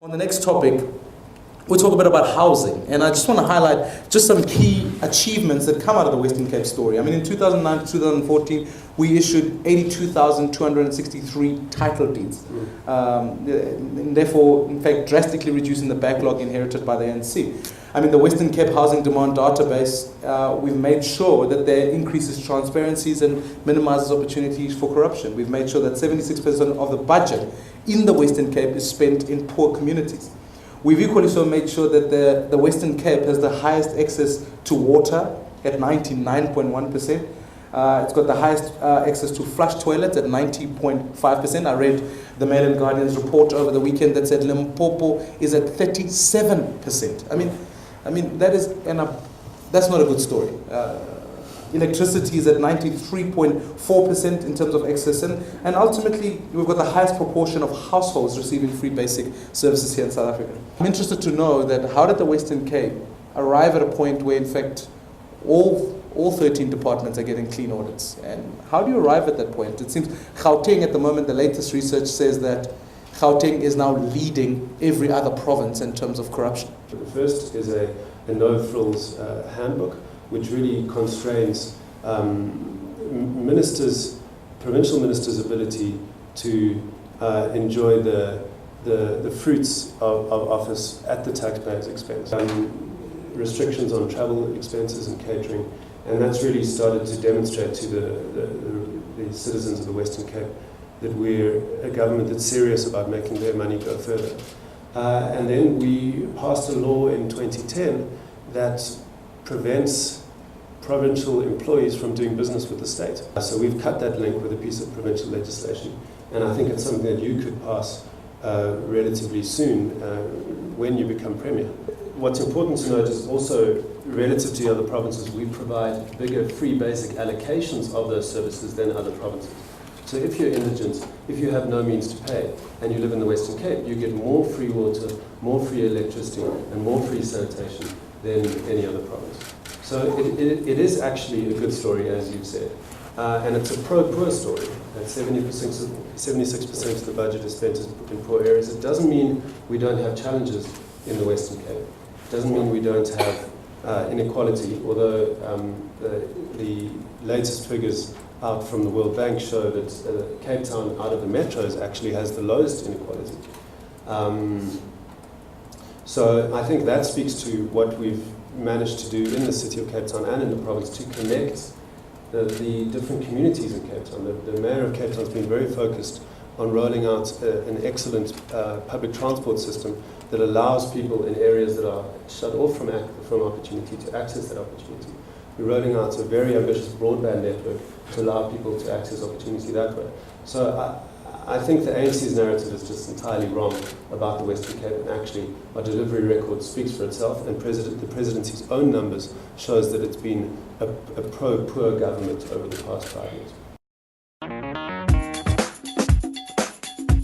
On the next topic, we'll talk a bit about housing, and I just want to highlight just some key achievements that come out of the Western Cape story. I mean, in 2009 to 2014, we issued 82,263 title deeds, and therefore, in fact, drastically reducing the backlog inherited by the ANC. I mean, the Western Cape Housing Demand Database, we've made sure that there increases transparencies and minimizes opportunities for corruption. We've made sure that 76% of the budget in the Western Cape is spent in poor communities. We've equally so made sure that the Western Cape has the highest access to water at 99.1%. It's got the highest access to flush toilets at 90.5%. I read the Mail and Guardian's report over the weekend that said Limpopo is at 37%. I mean that's not a good story. Electricity is at 93.4% in terms of access, and ultimately we've got the highest proportion of households receiving free basic services here in South Africa. I'm interested to know that how did the Western Cape arrive at a point where in fact all 13 departments are getting clean audits, and how do you arrive at that point? It seems Gauteng at the moment, the latest research says that Gauteng is now leading every other province in terms of corruption. The first is a no-frills handbook, which really constrains provincial ministers' ability to enjoy the fruits of office at the taxpayer's expense. Restrictions on travel expenses and catering, and that's really started to demonstrate to the citizens of the Western Cape that we're a government that's serious about making their money go further. And then we passed a law in 2010 that prevents provincial employees from doing business with the state. So we've cut that link with a piece of provincial legislation, and I think it's something that you could pass relatively soon when you become Premier. What's important to note is also, relative to the other provinces, we provide bigger free basic allocations of those services than other provinces. So if you're indigent, if you have no means to pay, and you live in the Western Cape, you get more free water, more free electricity, and more free sanitation than any other province. So it is actually a good story, as you've said. And it's a pro-poor story. At 76% of the budget is spent in poor areas. It doesn't mean we don't have challenges in the Western Cape. It doesn't mean we don't have inequality, although the latest figures out from the World Bank show that Cape Town, out of the metros, actually has the lowest inequality. So I think that speaks to what we've managed to do in the city of Cape Town and in the province to connect the different communities in Cape Town. The Mayor of Cape Town has been very focused on rolling out an excellent public transport system that allows people in areas that are shut off from opportunity to access that opportunity. We're rolling out a very ambitious broadband network to allow people to access opportunity that way. So I think the ANC's narrative is just entirely wrong about the Western Cape, and actually our delivery record speaks for itself, and the presidency's own numbers shows that it's been a pro-poor government over the past 5 years.